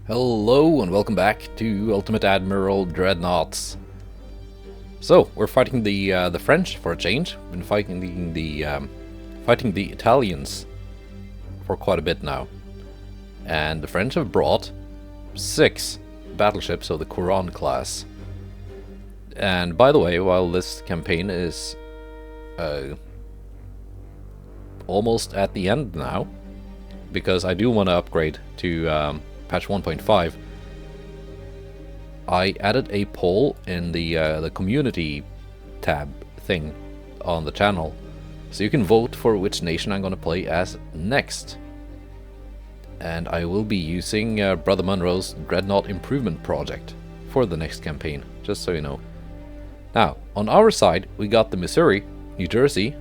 Hello and welcome back to Ultimate Admiral Dreadnoughts. So we're fighting the French for a change. We've been fighting the Italians for quite a bit now, and the French have brought 6 battleships of the Couronne class. And by the way, while this campaign is almost at the end now, because I do want to upgrade to patch 1.5, I added a poll in the community tab thing on the channel, so you can vote for which nation I'm going to play as next. And I will be using BrotherMunro's Dreadnought Improvement Project for the next campaign, just so you know. Now, on our side, we got the Missouri, New Jersey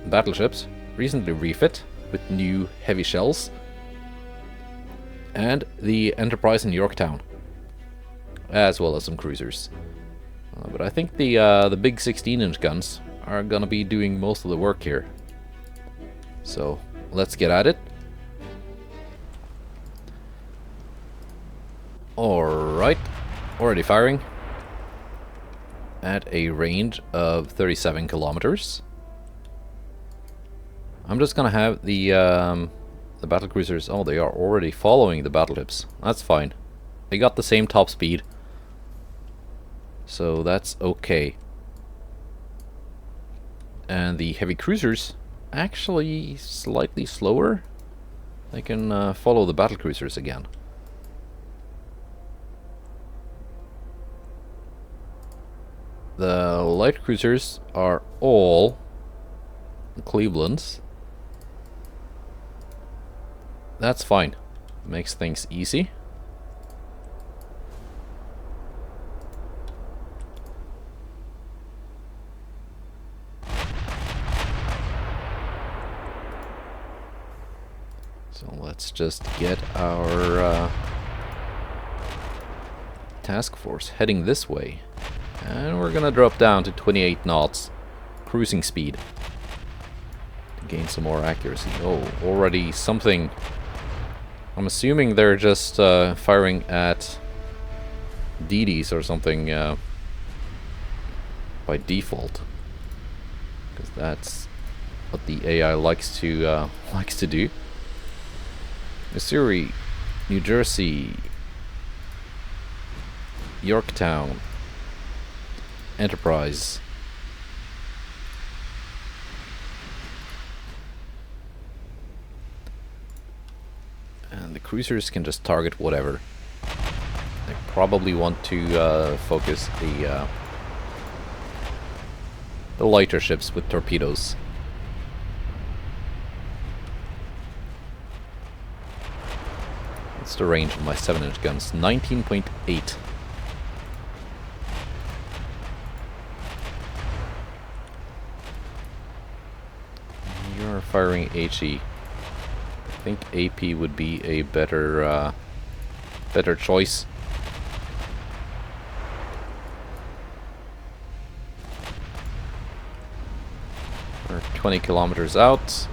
battleships, recently refit with new heavy shells, and the Enterprise in Yorktown, as well as some cruisers. But I think the big 16-inch guns are gonna be doing most of the work here. So let's get at it. Alright, already firing at a range of 37 kilometers. I'm just gonna have the battle cruisers. Oh, they are already following the battleships. That's fine. They got the same top speed, so that's okay. And the heavy cruisers actually slightly slower. They can follow the battle cruisers again. The light cruisers are all Clevelands. That's fine. Makes things easy. So let's just get our task force heading this way. And we're gonna drop down to 28 knots cruising speed to gain some more accuracy. Oh, already something. I'm assuming they're just firing at DDs or something by default, because that's what the AI likes to do. Missouri, New Jersey, Yorktown, Enterprise. And the cruisers can just target whatever. They probably want to focus the lighter ships with torpedoes. What's the range of my 7-inch guns? 19.8. You're firing HE. I think AP would be a better choice. We're 20 kilometers out.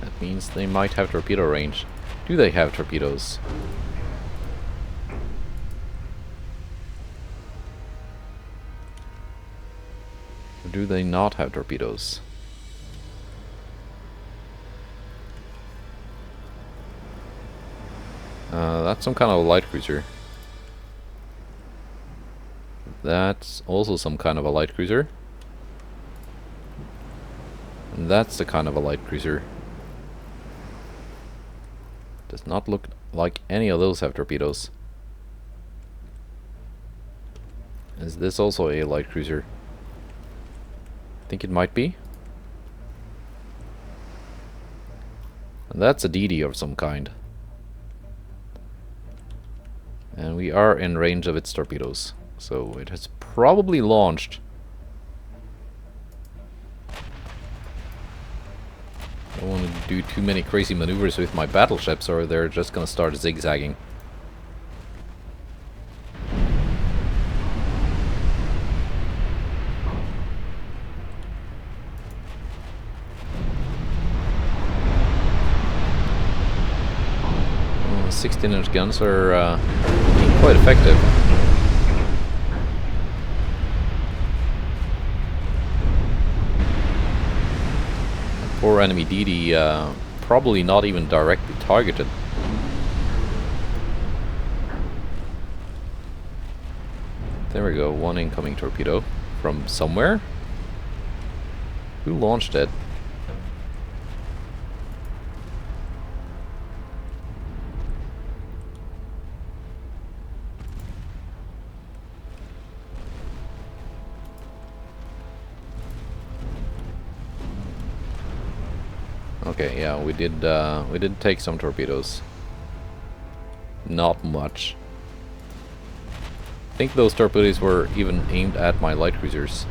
That means they might have torpedo range. Do they have torpedoes? Or do they not have torpedoes? That's some kind of a light cruiser. That's also some kind of a light cruiser. And that's the kind of a light cruiser. Does not look like any of those have torpedoes. Is this also a light cruiser? I think it might be. And that's a DD of some kind. And we are in range of its torpedoes, so it has probably launched. I don't want to do too many crazy maneuvers with my battleships, or they're just gonna start zigzagging. 16-inch guns are being quite effective. Poor enemy DD, probably not even directly targeted. There we go, one incoming torpedo from somewhere. Who launched it? Okay, yeah, we did take some torpedoes. Not much. I think those torpedoes were even aimed at my light cruisers.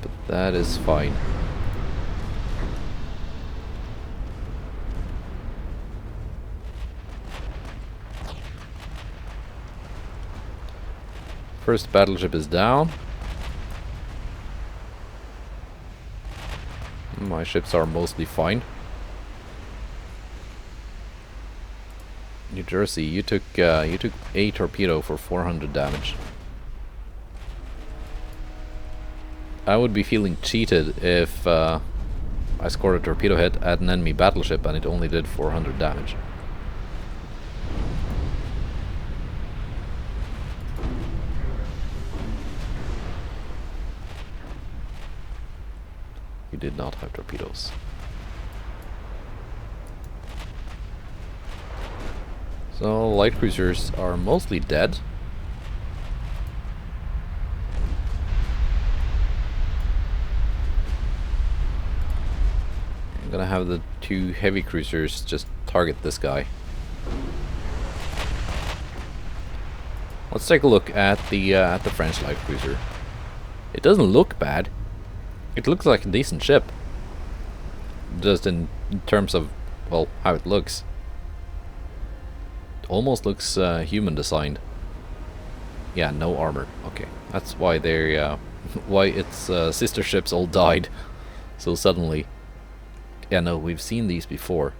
But that is fine. First battleship is down. My ships are mostly fine. New Jersey, you took a torpedo for 400 damage. I would be feeling cheated if I scored a torpedo hit at an enemy battleship and it only did 400 damage. You did not have torpedoes. So light cruisers are mostly dead. I'm gonna have the two heavy cruisers just target this guy. Let's take a look at the French light cruiser. It doesn't look bad. It looks like a decent ship. Just in terms of, well, how it looks. It almost looks human designed. Yeah, no armor. Okay, that's why they're why its sister ships all died so suddenly. Yeah, no, we've seen these before.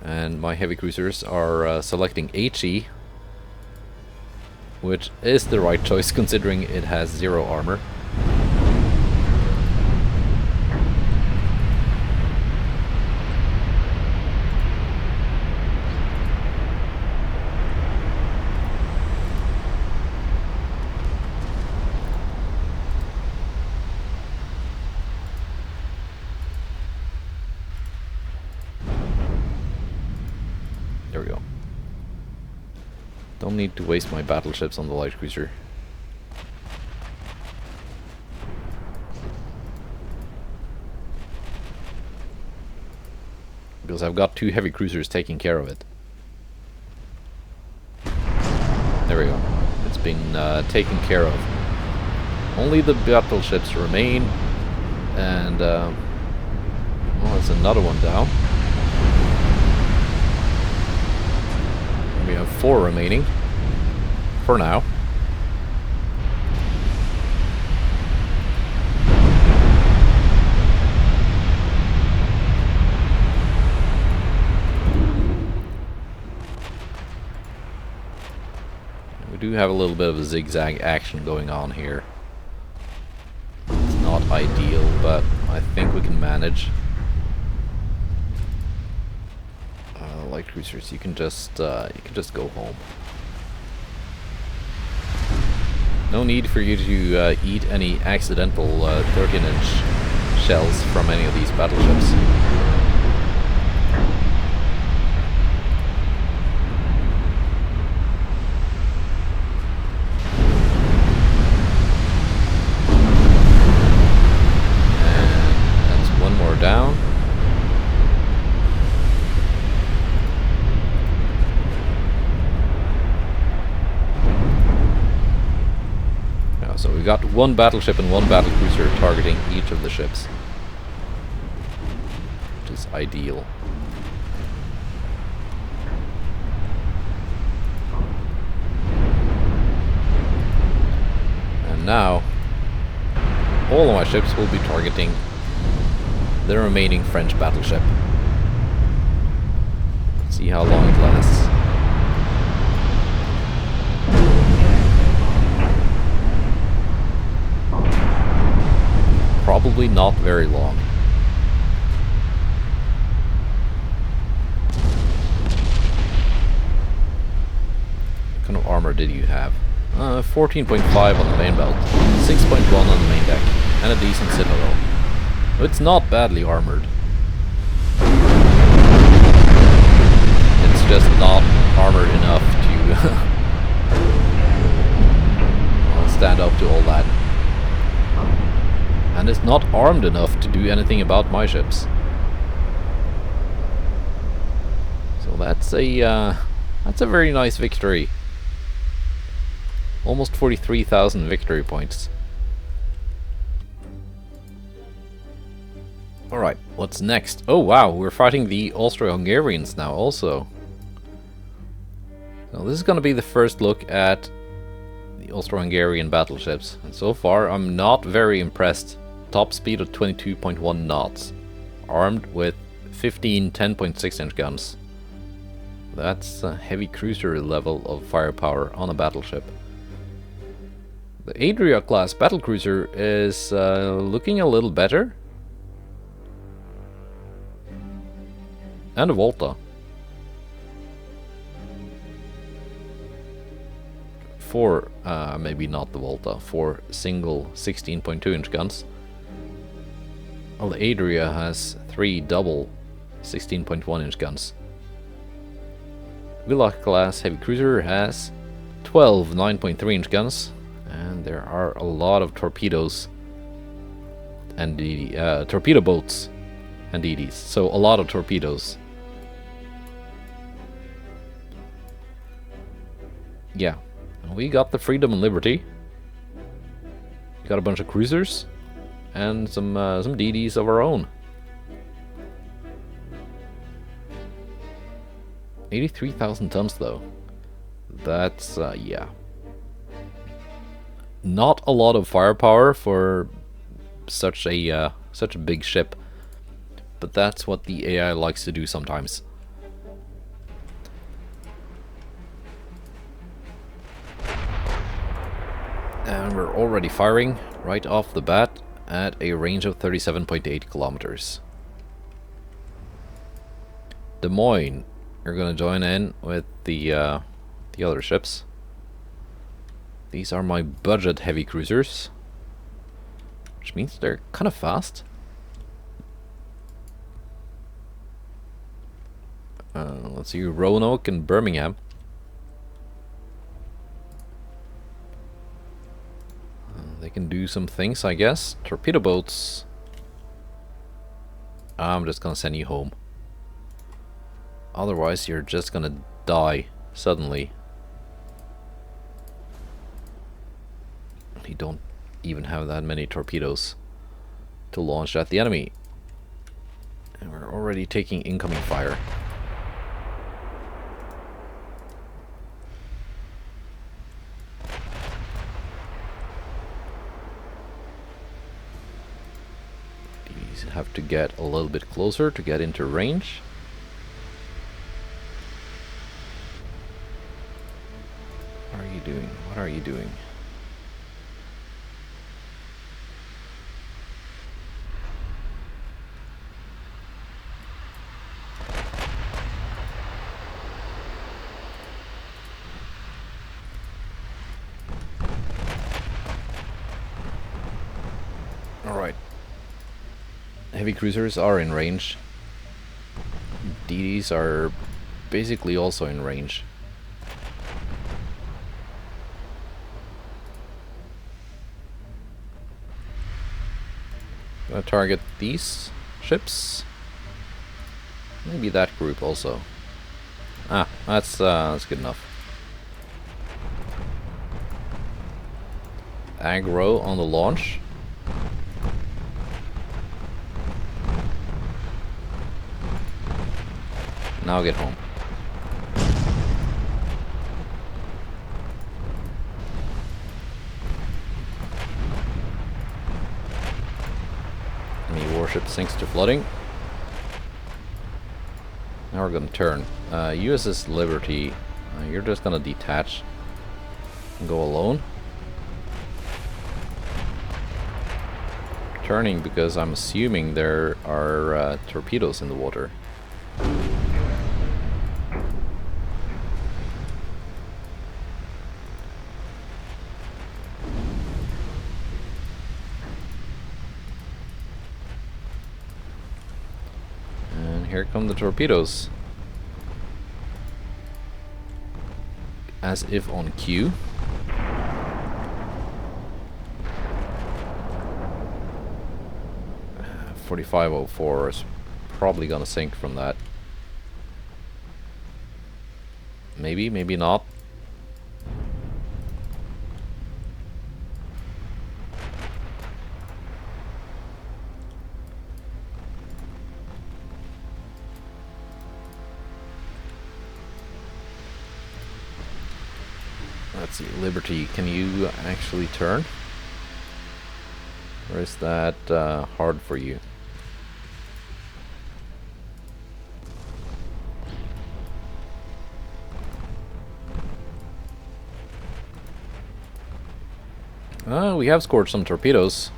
And my heavy cruisers are selecting HE, which is the right choice considering it has 0 armor. There we go. Don't need to waste my battleships on the light cruiser. Because I've got 2 heavy cruisers taking care of it. There we go. It's been taken care of. Only the battleships remain. And, well, there's another one down. We have 4 remaining. For now. We do have a little bit of a zigzag action going on here. It's not ideal, but I think we can manage. Light cruisers, you can just go home. No need for you to eat any accidental 13-inch shells from any of these battleships. And that's one more down. So we got 1 battleship and 1 battlecruiser targeting each of the ships, which is ideal. now all of my ships will be targeting the remaining French battleship. Let's see how long it lasts. Probably not very long. What kind of armor did you have? 14.5 on the main belt, 6.1 on the main deck, and a decent citadel. It's not badly armored. It's just not armored enough to stand up to all that. And it's not armed enough to do anything about my ships. So that's a very nice victory. Almost 43,000 victory points. Alright, what's next? Oh wow, we're fighting the Austro-Hungarians now also. So this is going to be the first look at the Austro-Hungarian battleships. And so far I'm not very impressed. Top speed of 22.1 knots. Armed with 15 10.6 inch guns. That's a heavy cruiser level of firepower on a battleship. The Adria class battlecruiser is looking a little better. And a Volta. 4, maybe not the Volta, 4 single 16.2 inch guns. Well, the Adria has 3 double 16.1 inch guns. Villa class heavy cruiser has 12 9.3 inch guns, and there are a lot of torpedoes and torpedo boats and DDs, so a lot of torpedoes. Yeah, we got the Freedom and Liberty. Got a bunch of cruisers. And some DDs of our own. 83,000 tons though. That's yeah. Not a lot of firepower for such a big ship, but that's what the AI likes to do sometimes. And we're already firing right off the bat at a range of 37.8 kilometers. Des Moines, you're gonna join in with the other ships. These are my budget heavy cruisers, which means they're kind of fast. Let's see, Roanoke and Birmingham. They can do some things, I guess. Torpedo boats. I'm just gonna send you home. Otherwise, you're just gonna die suddenly. You don't even have that many torpedoes to launch at the enemy. And we're already taking incoming fire. Have to get a little bit closer to get into range. What are you doing? What are you doing? Alright. Heavy cruisers are in range. DDs are basically also in range. Gonna target these ships. Maybe that group also. Ah, that's good enough. Aggro on the launch. Now get home. warship sinks to flooding. Now we're gonna turn. USS Liberty, you're just gonna detach and go alone. Turning because I'm assuming there are torpedoes in the water. And here come the torpedoes. As if on cue. 4504 is probably gonna sink from that. Maybe, maybe not. Let's see, Liberty, can you actually turn? Or is that hard for you? We have scored some torpedoes.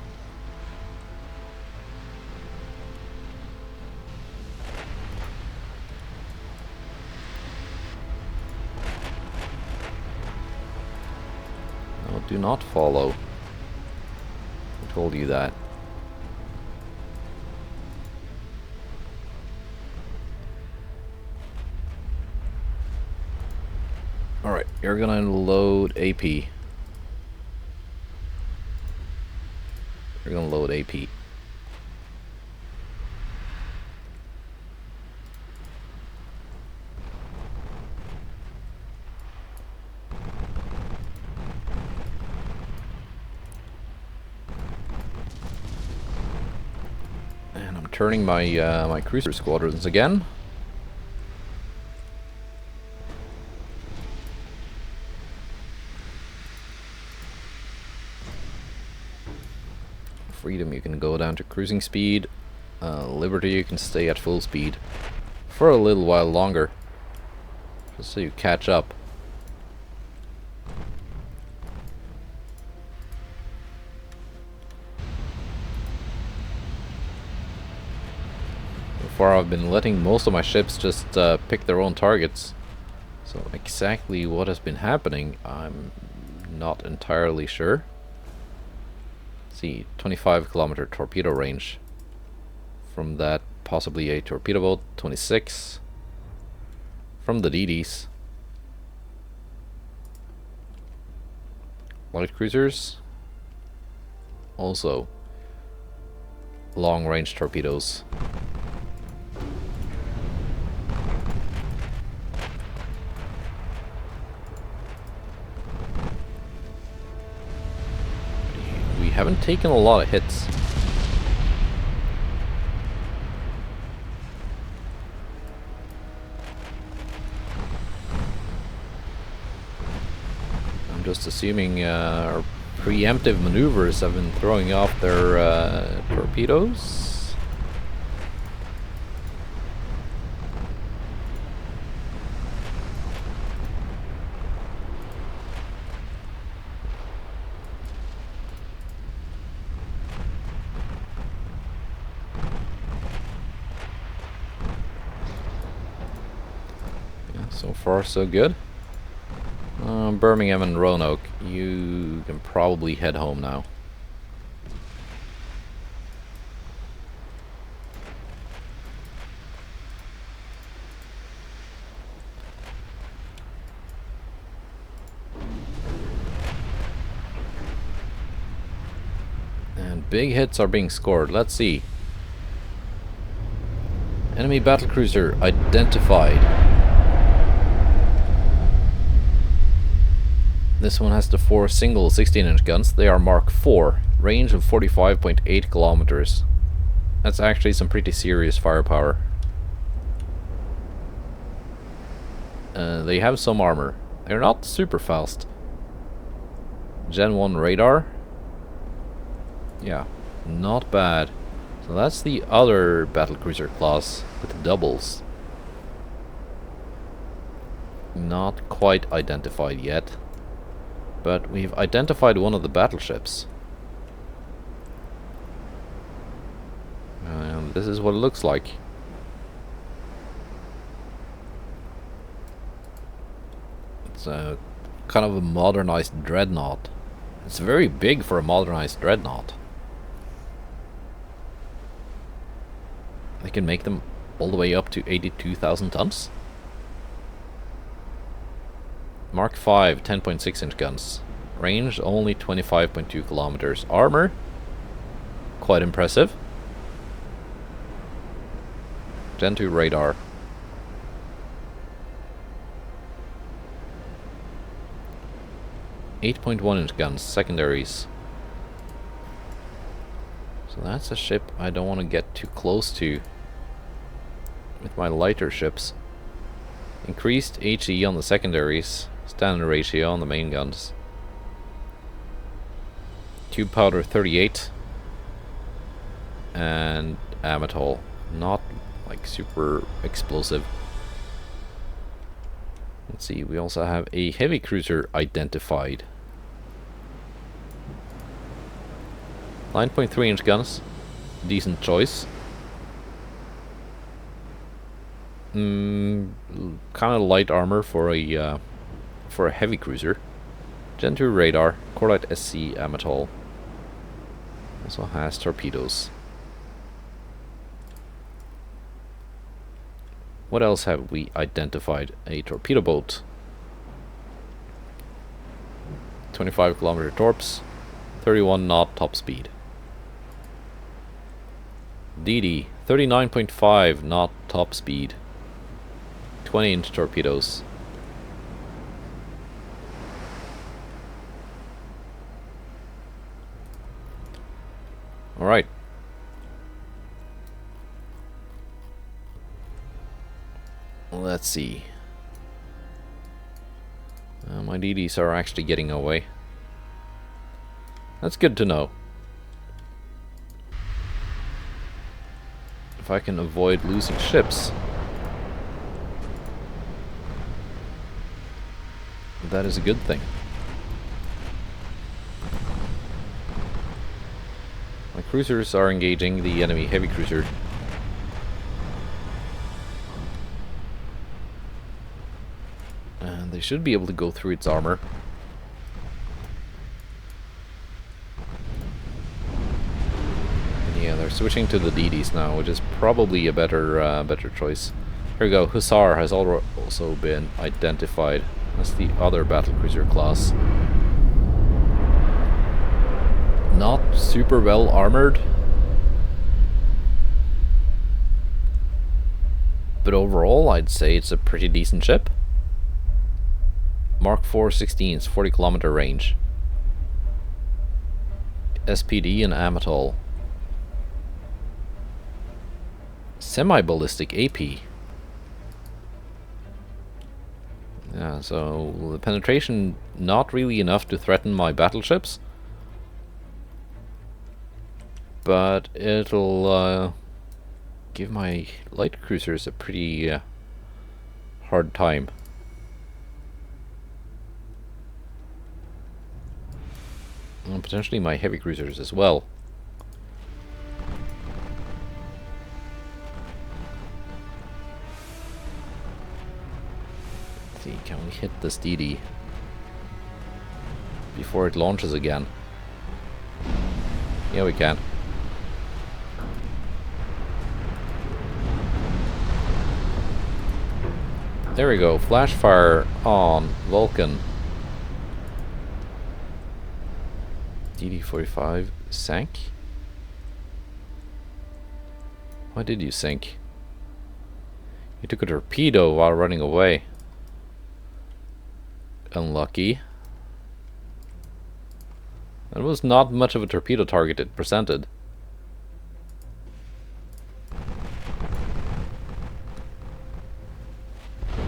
No, do not follow. I told you that. Alright, you're gonna load AP. We're gonna load AP. And I'm turning my my cruiser squadrons again. Freedom, you can go down to cruising speed. Liberty, you can stay at full speed for a little while longer, just so you catch up. So far I've been letting most of my ships just pick their own targets, so exactly what has been happening I'm not entirely sure. See, 25-kilometer torpedo range from that, possibly a torpedo boat. 26 from the DDs. Light cruisers, also long-range torpedoes. Haven't taken a lot of hits. I'm just assuming our preemptive maneuvers have been throwing off their torpedoes. So far, so good. Birmingham and Roanoke, you can probably head home now. And big hits are being scored. Let's see. Enemy battlecruiser identified. This one has the 4 single 16-inch guns. They are Mark IV, range of 45.8 kilometers. That's actually some pretty serious firepower. They have some armor. They're not super fast. Gen 1 radar. Yeah, not bad. So that's the other battlecruiser class with the doubles. Not quite identified yet, but we've identified one of the battleships. And this is what it looks like. It's a kind of a modernized dreadnought. It's very big for a modernized dreadnought. They can make them all the way up to 82,000 tons. Mark 5, 10.6 inch guns. Range only 25.2 kilometers. Armor, quite impressive. Gen 2 radar. .1-inch guns, secondaries. So that's a ship I don't want to get too close to with my lighter ships. Increased HE on the secondaries, standard ratio on the main guns. Tube powder 38 and Amatol, not like super explosive. Let's see, we also have a heavy cruiser identified. 9.3-inch guns, decent choice. Kind of light armor for a heavy cruiser. Gen 2 radar, Corlight SC Amatol. Also has torpedoes. What else have we identified? A torpedo boat. 25-kilometer torps, 31 knot top speed. DD, 39.5 knot top speed. 20-inch torpedoes. Alright. Let's see. My DDs are actually getting away. That's good to know. If I can avoid losing ships, that is a good thing. My cruisers are engaging the enemy heavy cruiser. And they should be able to go through its armor. And yeah, they're switching to the DDs now, which is probably a better choice. Here we go. Hussar has also been identified. That's the other battlecruiser class. Not super well armored, but overall I'd say it's a pretty decent ship. Mark 4 16s, 40-kilometer range. SPD and Amatol. Semi-ballistic AP. Yeah, so the penetration not really enough to threaten my battleships, but it'll give my light cruisers a pretty hard time. And potentially my heavy cruisers as well. Let's see, can we hit this DD before it launches again? Yeah, we can. There we go, flash fire on Vulcan. DD-45 sank? Why did you sink? You took a torpedo while running away. Unlucky. That was not much of a torpedo target it presented.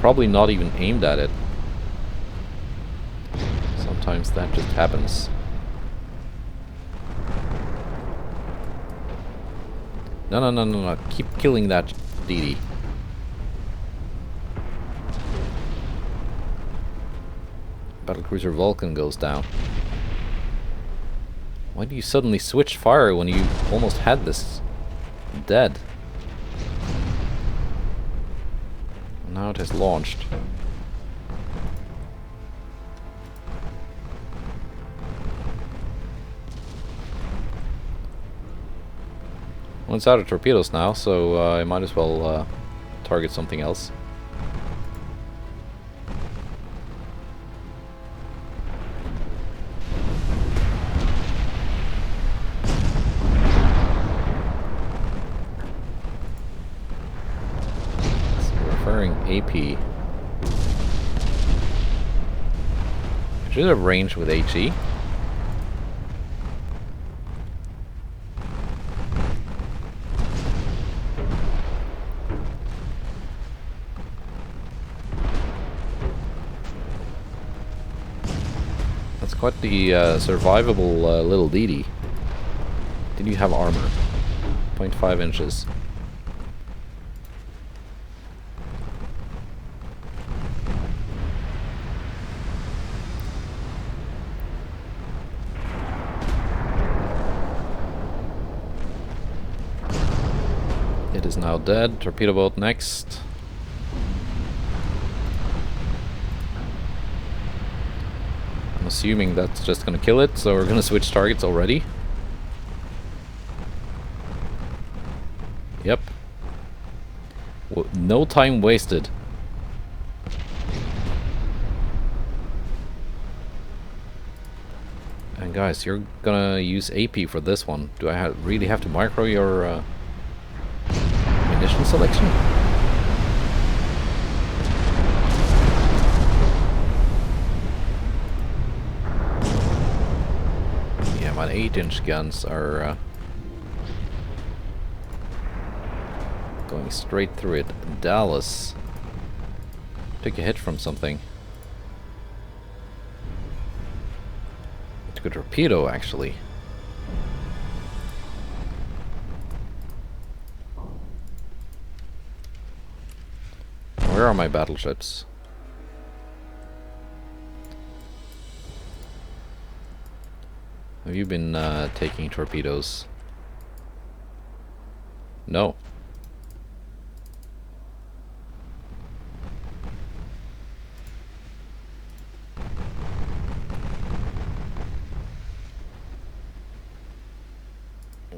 Probably not even aimed at it. Sometimes that just happens. No, no, no, no, no. Keep killing that DD. Battlecruiser Vulcan goes down. Why do you suddenly switch fire when you almost had this dead? Now it has launched. Well, it's out of torpedoes now, so I might as well target something else. AP. I should have ranged with HE. That's quite the survivable little DD. Did you have armor? 0.5 inches. It is now dead. Torpedo boat next. I'm assuming that's just gonna kill it, so we're gonna switch targets already. Yep. No time wasted. And guys, you're gonna use AP for this one. Do I really have to micro your munition selection? Yeah, my 8-inch guns are going straight through it. Dallas. Took a hit from something. Took a torpedo, actually. Where are my battleships? Have you been taking torpedoes? No.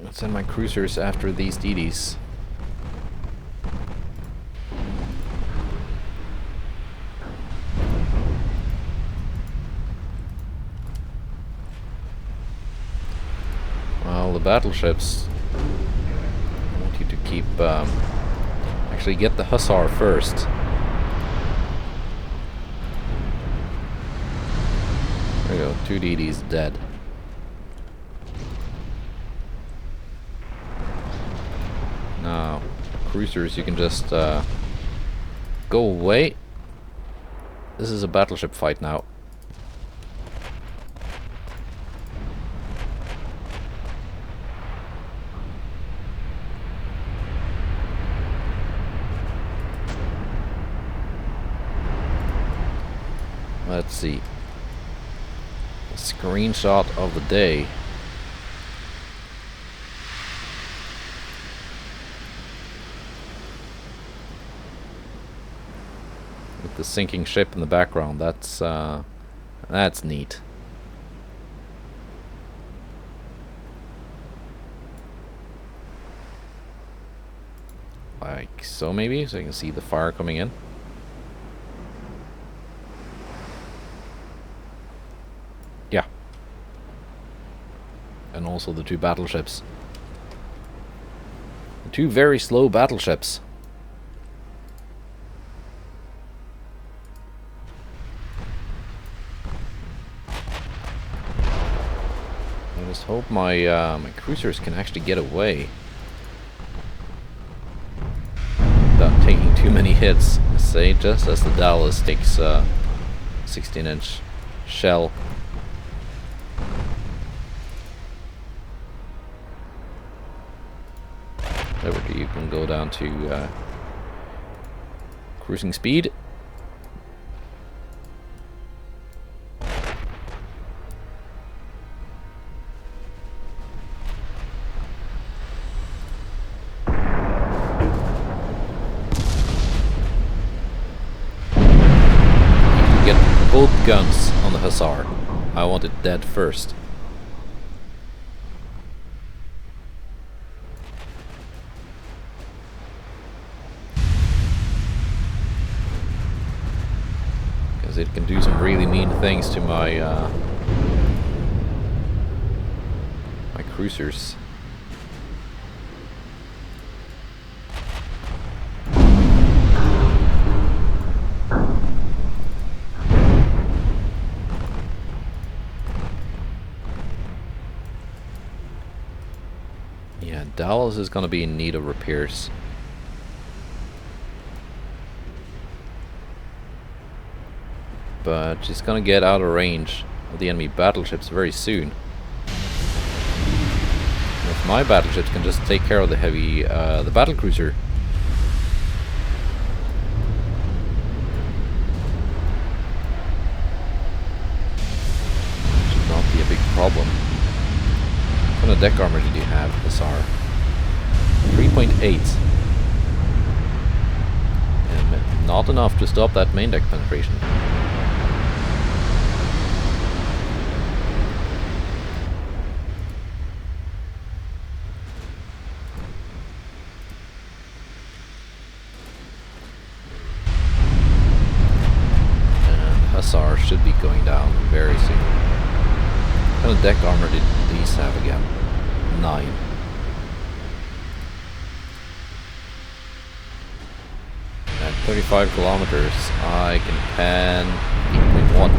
Let's send my cruisers after these DDs. Well, the battleships, I want you to keep, actually get the Hussar first. There we go, 2 DDs dead. Now, cruisers, you can just go away. This is a battleship fight now. Let's see. A screenshot of the day. With the sinking ship in the background. That's neat. Like so, maybe, so you can see the fire coming in. Yeah. And also the 2 battleships. The 2 very slow battleships. I just hope my my cruisers can actually get away without taking too many hits. Say just as the Dallas takes 16-inch shell. Liberty, you can go down to cruising speed. Both guns on the Hussar. I want it dead first. Because it can do some really mean things to my my cruisers. Yeah, Dallas is going to be in need of repairs. But she's going to get out of range of the enemy battleships very soon. And if my battleships can just take care of the heavy, the battlecruiser, should not be a big problem. What kind of deck armor did you have, Hussar? 3.8. And not enough to stop that main deck penetration. And Hussar should be going down very soon. What kind of deck armor did these have again? 9. At 35 kilometers, I can pan 8.1.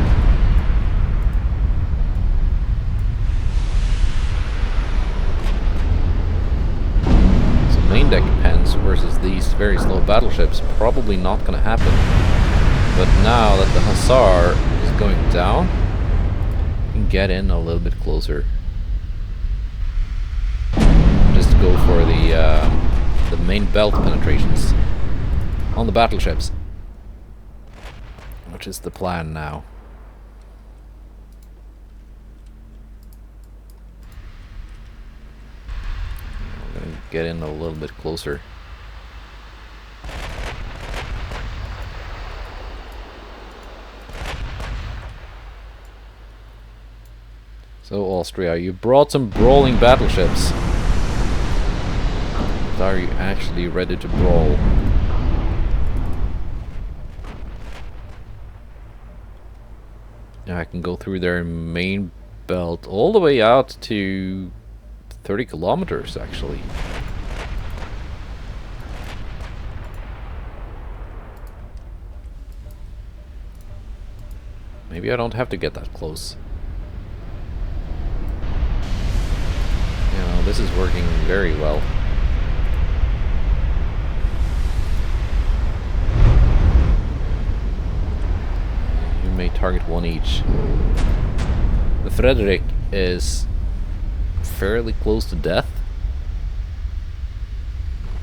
So main deck pans versus these very slow battleships, probably not going to happen. But now that the Hussar is going down, we can get in a little bit closer. Just go for the main belt penetrations on the battleships, which is the plan now. We're gonna get in a little bit closer. So Austria, you brought some brawling battleships. Are you actually ready to brawl? Now I can go through their main belt all the way out to 30 kilometers actually. Maybe I don't have to get that close. You know, this is working very well. May target one each. The Frederick is fairly close to death.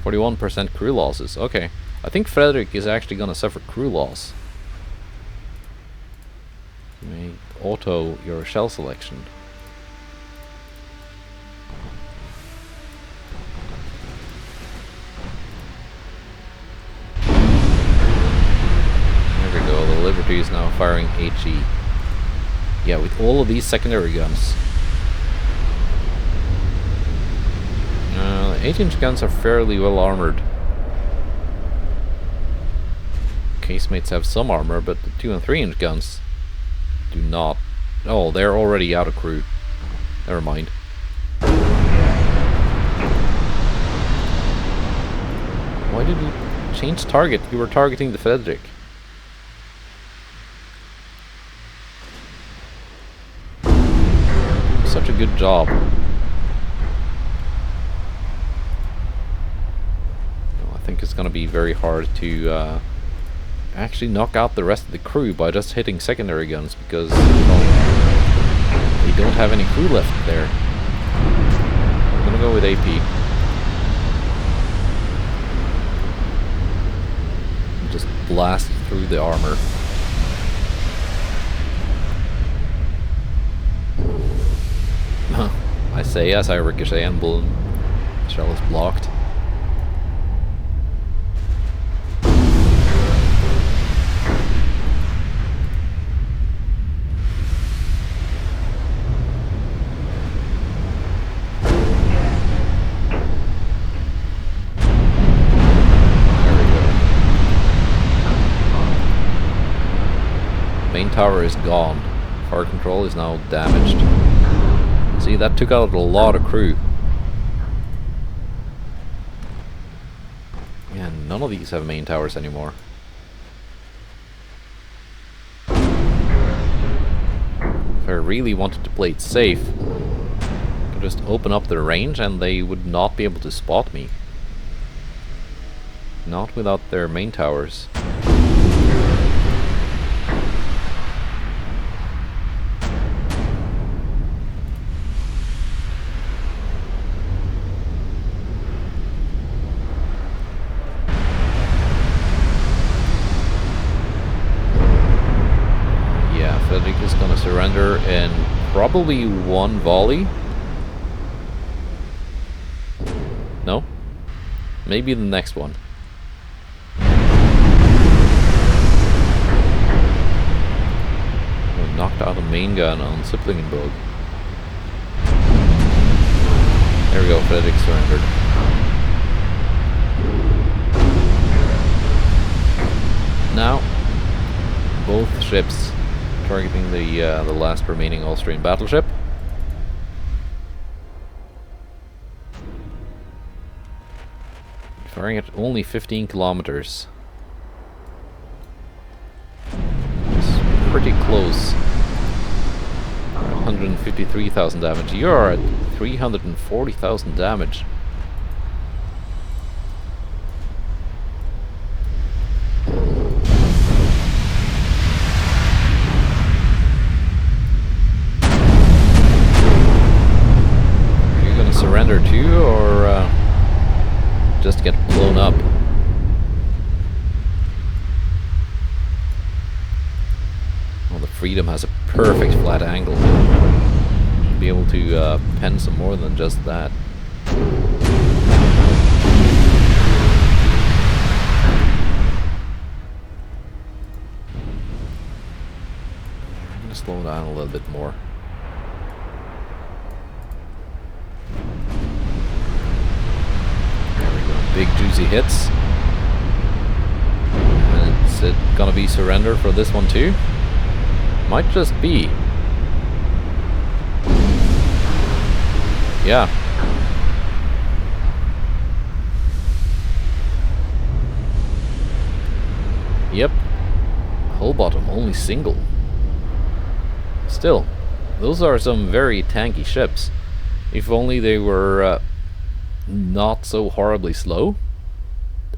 41% crew losses. Okay, I think Frederick is actually gonna suffer crew loss. You may auto your shell selection. Liberty is now firing HE. Yeah, with all of these secondary guns. The 8-inch guns are fairly well armored. Casemates have some armor, but the 2 and 3-inch guns do not. Oh, they're already out of crew. Never mind. Why did you change target? You were targeting the Frederick. Such a good job. I think it's gonna be very hard to actually knock out the rest of the crew by just hitting secondary guns because we don't have any crew left there. I'm gonna go with AP. blast through the armor. I say as I ricochet and shell is blocked. Main tower is gone. Fire control is now damaged. See, that took out a lot of crew. Yeah, none of these have main towers anymore. If I really wanted to play it safe, I could just open up their range and they would not be able to spot me. Not without their main towers. Is going to surrender in probably one volley. No? Maybe the next one. Oh, knocked out a main gun on Siplingenburg. There we go, Frederick surrendered. Now, both ships targeting the last remaining Austrian battleship. Firing at only 15 kilometers. It's pretty close. 153,000 damage. You are at 340,000 damage. Surrender too, or just get blown up? Well, the Freedom has a perfect flat angle. Should be able to pen some more than just that. I'm gonna slow down a little bit more. Big juicy hits. And is it gonna be surrender for this one too? Might just be. Yeah. Yep. Hull bottom, only single. Still, those are some very tanky ships. If only they were not so horribly slow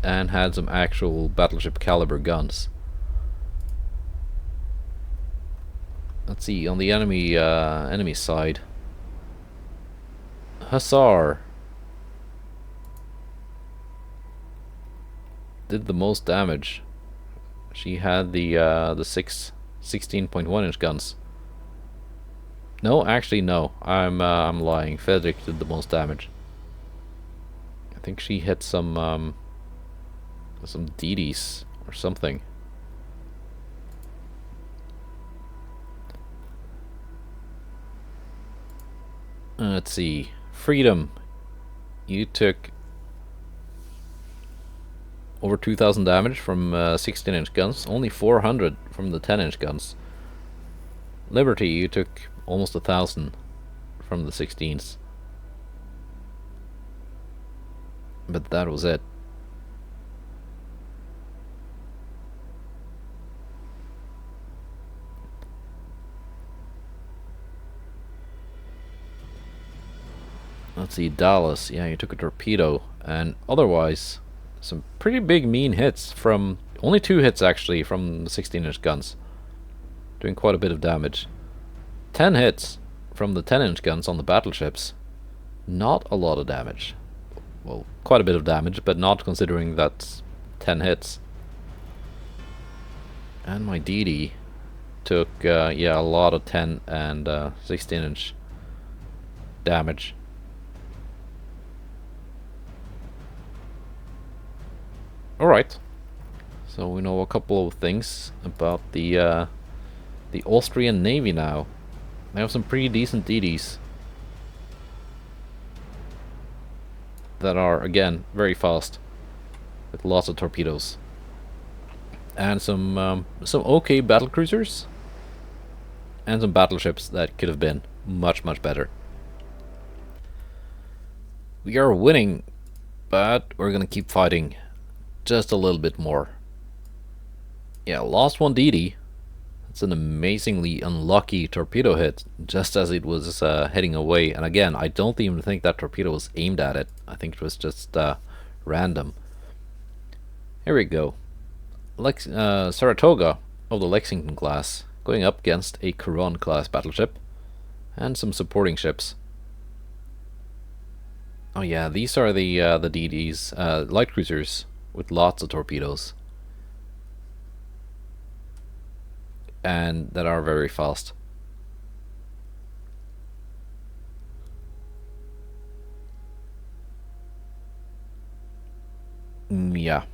and had some actual battleship caliber guns. Let's see, on the enemy side, Hussar did the most damage. She had the 16.1 inch guns. No, actually no, I'm lying. Frederick did the most damage. I think she hit some DDs or something. Let's see. Freedom. You took over 2,000 damage from 16-inch guns. Only 400 from the 10-inch guns. Liberty, you took almost 1,000 from the 16s. But that was it. Let's see, Dallas. Yeah, you took a torpedo. And otherwise, some pretty big mean hits from... Only 2 hits actually from the 16-inch guns. Doing quite a bit of damage. 10 hits from the 10-inch guns on the battleships. Not a lot of damage. Well, quite a bit of damage, but not considering that's 10 hits. And my DD took, yeah, a lot of 10 and 16-inch damage. Alright. So we know a couple of things about the Austrian Navy now. They have some pretty decent DDs that are, again, very fast, with lots of torpedoes, and some okay battle cruisers, and some battleships that could have been much better. We are winning, but we're gonna keep fighting just a little bit more. Yeah, lost one DD. It's an amazingly unlucky torpedo hit, just as it was heading away. And again, I don't even think that torpedo was aimed at it. I think it was just random. Here we go. Saratoga of the Lexington class going up against a Coron class battleship and some supporting ships. Oh yeah, these are the DDs, light cruisers with lots of torpedoes. And that are very fast. Yeah.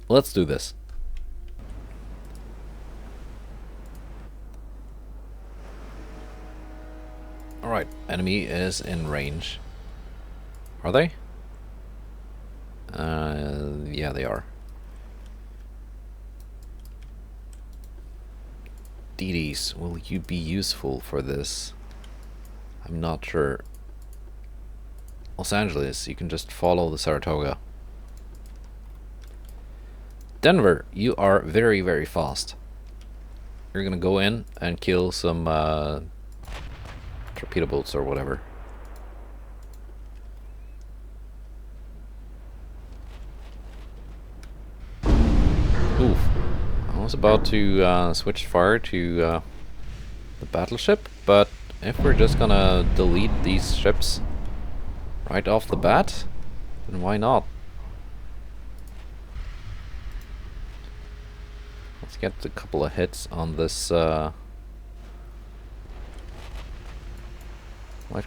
Let's do this. Alright, enemy is in range. Are they? Yeah, they are. DDs, will you be useful for this? I'm not sure. Los Angeles, you can just follow the Saratoga. Denver, you are very fast. You're gonna go in and kill some torpedo boats or whatever. Oof. I was about to switch fire to the battleship, but if we're just gonna delete these ships right off the bat, then why not? Let's get a couple of hits on this light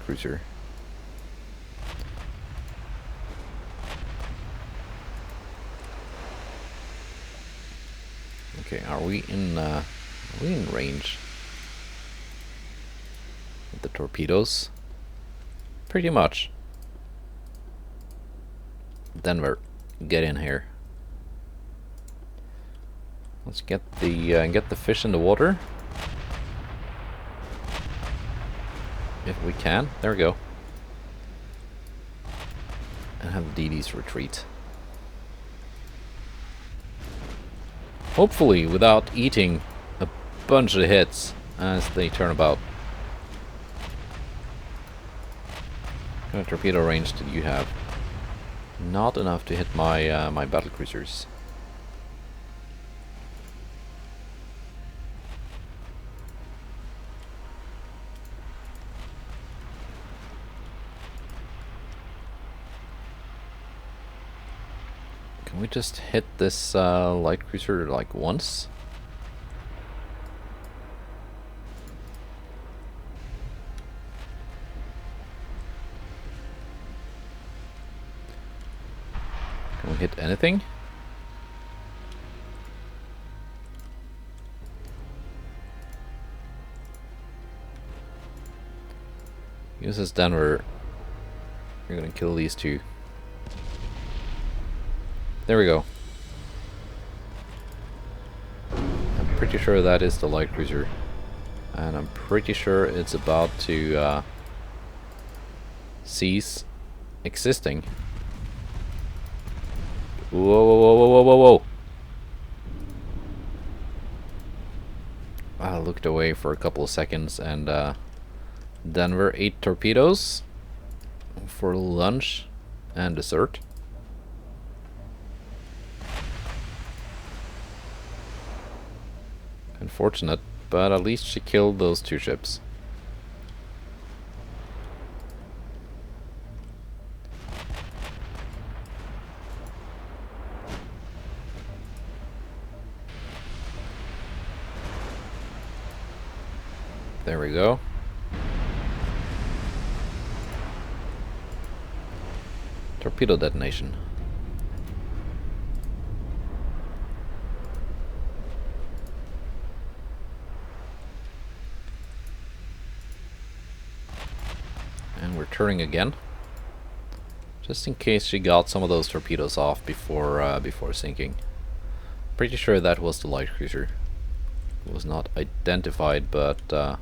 cruiser. Okay, are we in range with the torpedoes? Pretty much. Denver, get in here. Let's get the fish in the water, if we can. There we go. And have the DDs retreat. Hopefully without eating a bunch of hits as they turn about. What kind of torpedo range did you have? Not enough to hit my my battle cruisers. Can we just hit this light cruiser like once? Can we hit anything? Uses Denver. You're gonna kill these two. There we go. I'm pretty sure that is the light cruiser. And I'm pretty sure it's about to cease existing. Whoa. I looked away for a couple of seconds and Denver ate torpedoes for lunch and dessert. Unfortunate, but at least she killed those two ships. There we go. Torpedo detonation. And we're turning again, just in case she got some of those torpedoes off before sinking. Pretty sure that was the light cruiser. It was not identified, but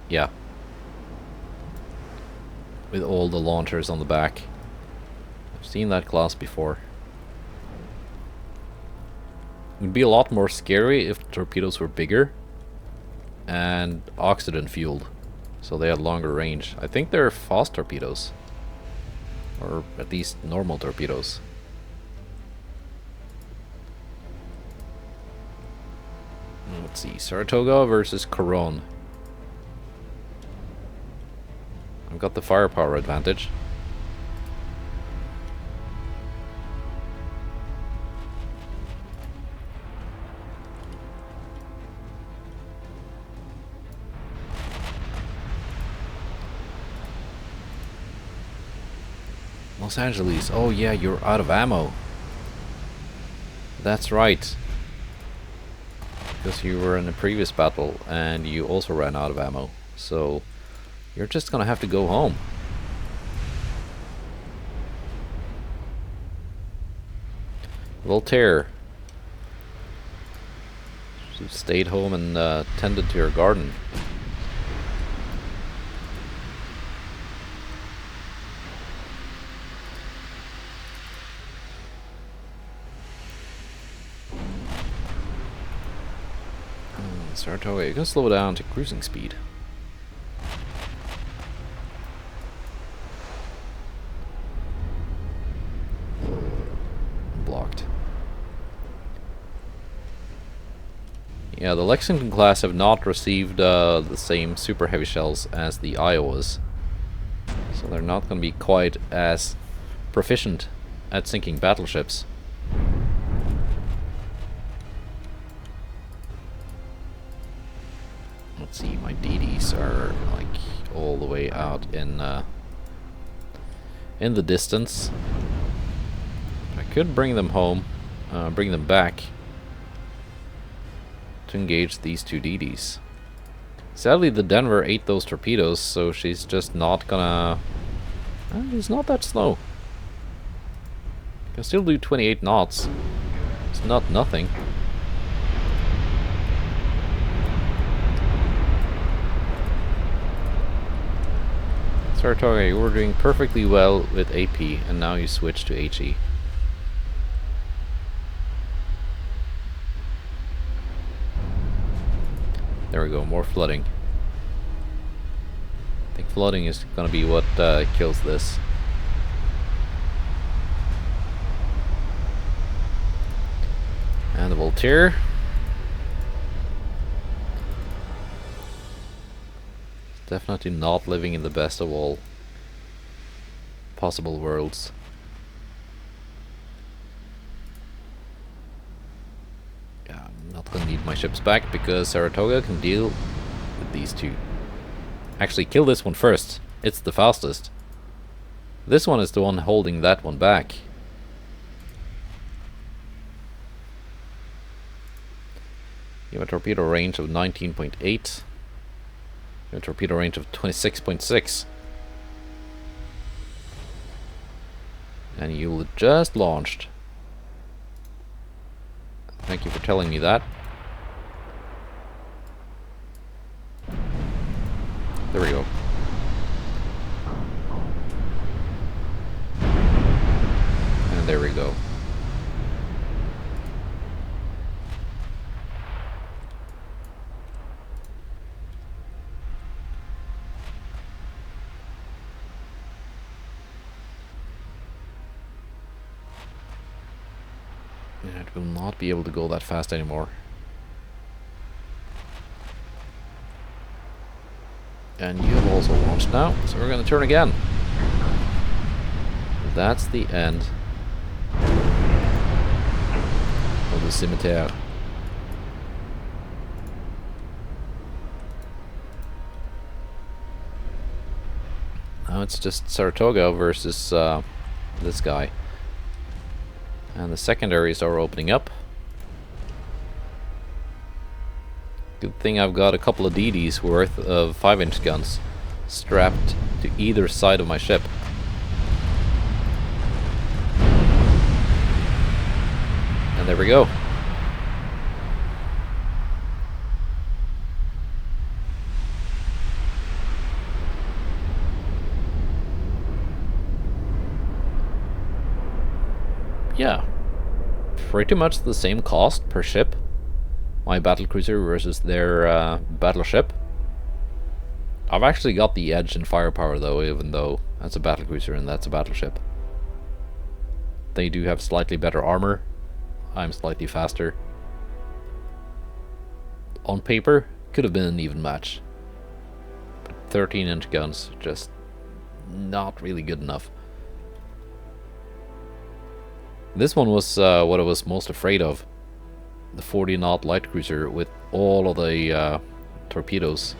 yeah, with all the launchers on the back. I've seen that class before. It would be a lot more scary if the torpedoes were bigger and oxygen fueled, so they had longer range. I think they're fast torpedoes, or at least normal torpedoes. Let's see, Saratoga versus Coron. I've got the firepower advantage. Los Angeles, oh yeah, you're out of ammo. That's right. Because you were in a previous battle and you also ran out of ammo. So you're just gonna have to go home. Voltaire. Should have stayed home and tended to your garden. Saratoga, you can slow down to cruising speed. Blocked. Yeah, the Lexington class have not received the same super heavy shells as the Iowas, so they're not going to be quite as proficient at sinking battleships. Let's see, my DDs are like all the way out in the distance. I could bring them home, bring them back to engage these two DDs. Sadly, the Denver ate those torpedoes, so she's just not gonna... she's not that slow. Can still do 28 knots. It's not nothing. Saratoga, you were doing perfectly well with AP, and now you switch to HE. There we go, more flooding. I think flooding is gonna be what kills this. And the Voltaire. Definitely not living in the best of all possible worlds. Yeah, I'm not gonna need my ships back because Saratoga can deal with these two. Actually, kill this one first. It's the fastest. This one is the one holding that one back. You have a torpedo range of 19.8. A torpedo range of 26.6. And you just launched. Thank you for telling me that. There we go. And there we go. Yeah, it will not be able to go that fast anymore. And you have also launched now, so we're going to turn again. That's the end of the Cimetière. Now it's just Saratoga versus this guy. And the secondaries are opening up. Good thing I've got a couple of DDs worth of 5-inch guns strapped to either side of my ship. And there we go. Yeah, pretty much the same cost per ship. My battlecruiser versus their battleship. I've actually got the edge in firepower though, even though that's a battlecruiser and that's a battleship. They do have slightly better armor. I'm slightly faster. On paper, could have been an even match. But 13-inch guns, just not really good enough. This one was what I was most afraid of. The 40-knot light cruiser with all of the torpedoes.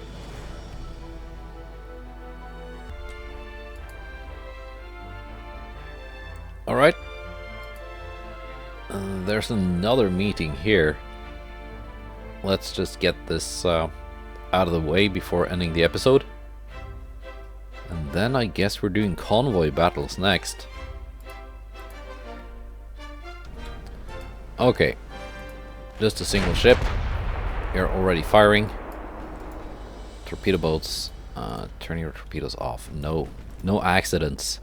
Alright. There's another meeting here. Let's just get this out of the way before ending the episode. And then I guess we're doing convoy battles next. Okay. Just a single ship. You're already firing. Torpedo boats. Turn your torpedoes off. No accidents.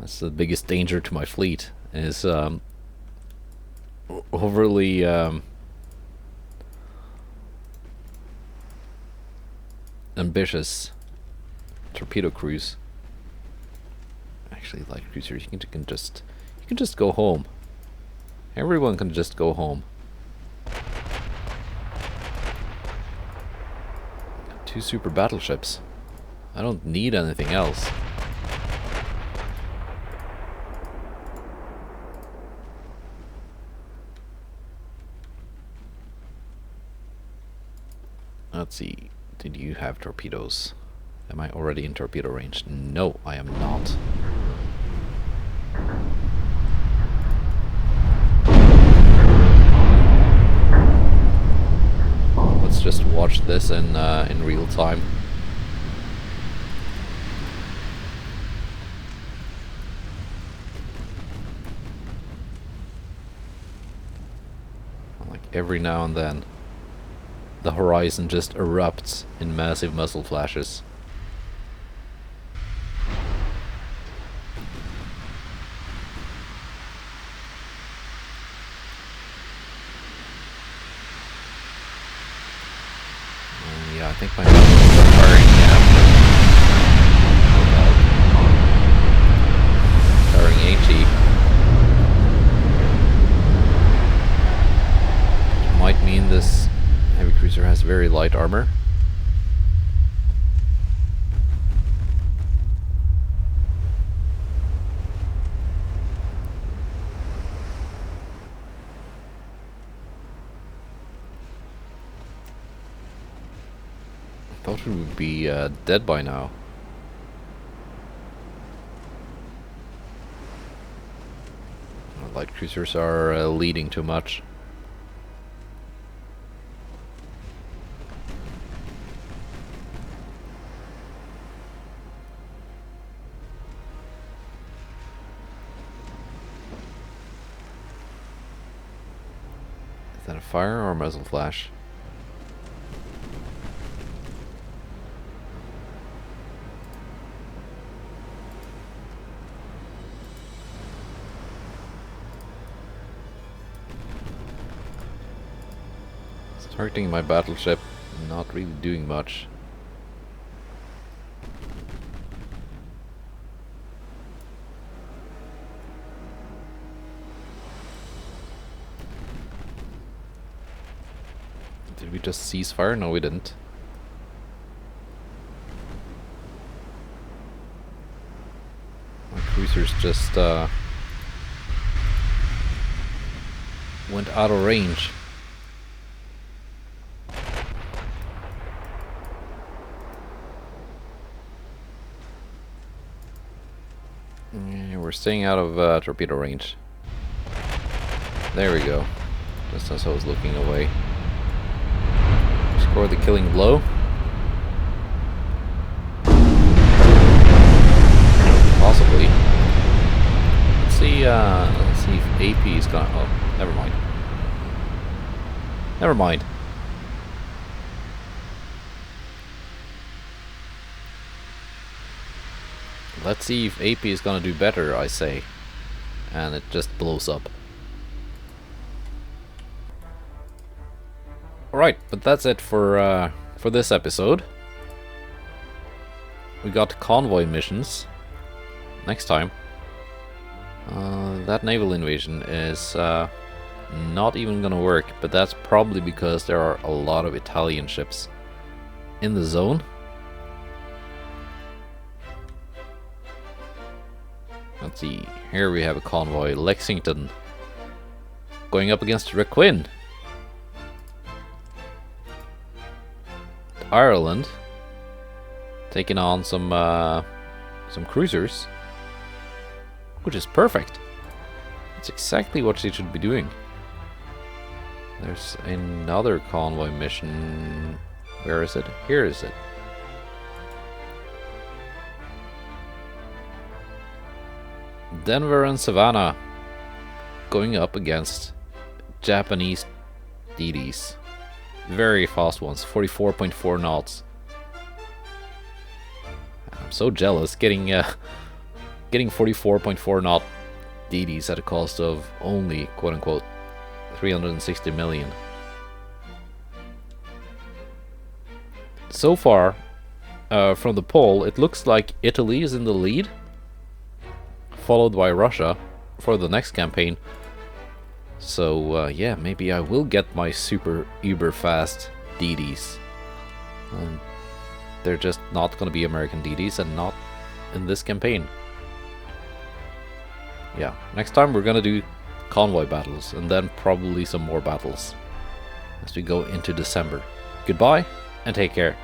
That's the biggest danger to my fleet. Is overly ambitious torpedo crews. Actually, light cruisers, you can just go home. Everyone can just go home. 2 super battleships. I don't need anything else. Let's see. Did you have torpedoes? Am I already in torpedo range? No, I am not. Let's just watch this in real time. Like every now and then, the horizon just erupts in massive muzzle flashes. Yeah, I think my muzzles are firing now. Firing 80. Might mean this heavy cruiser has very light armor. I thought it would be dead by now. Light cruisers are leading too much. Is that a fire or a muzzle flash? Targeting my battleship, not really doing much. Did we just cease fire? No, we didn't. My cruisers just went out of range. Yeah, we're staying out of torpedo range. There we go. Just as I was looking away. Score the killing blow. Possibly. Let's see if AP is gonna. Oh, never mind. Never mind. Let's see if AP is gonna do better, I say. And it just blows up. Alright, but that's it for this episode. We got convoy missions next time. That naval invasion is not even gonna work, but that's probably because there are a lot of Italian ships in the zone. Let's see, here we have a convoy, Lexington, going up against Requin. Ireland, taking on some cruisers, which is perfect. It's exactly what they should be doing. There's another convoy mission. Where is it? Here is it. Denver and Savannah going up against Japanese DDs. Very fast ones, 44.4 knots. I'm so jealous getting 44.4 knot DDs at a cost of only, quote unquote, 360 million. So far, from the poll, it looks like Italy is in the lead, followed by Russia for the next campaign. So yeah, maybe I will get my super uber fast DDs. They're just not going to be American DDs, and not in this campaign. Yeah, next time we're going to do convoy battles, and then probably some more battles as we go into December. Goodbye, and take care.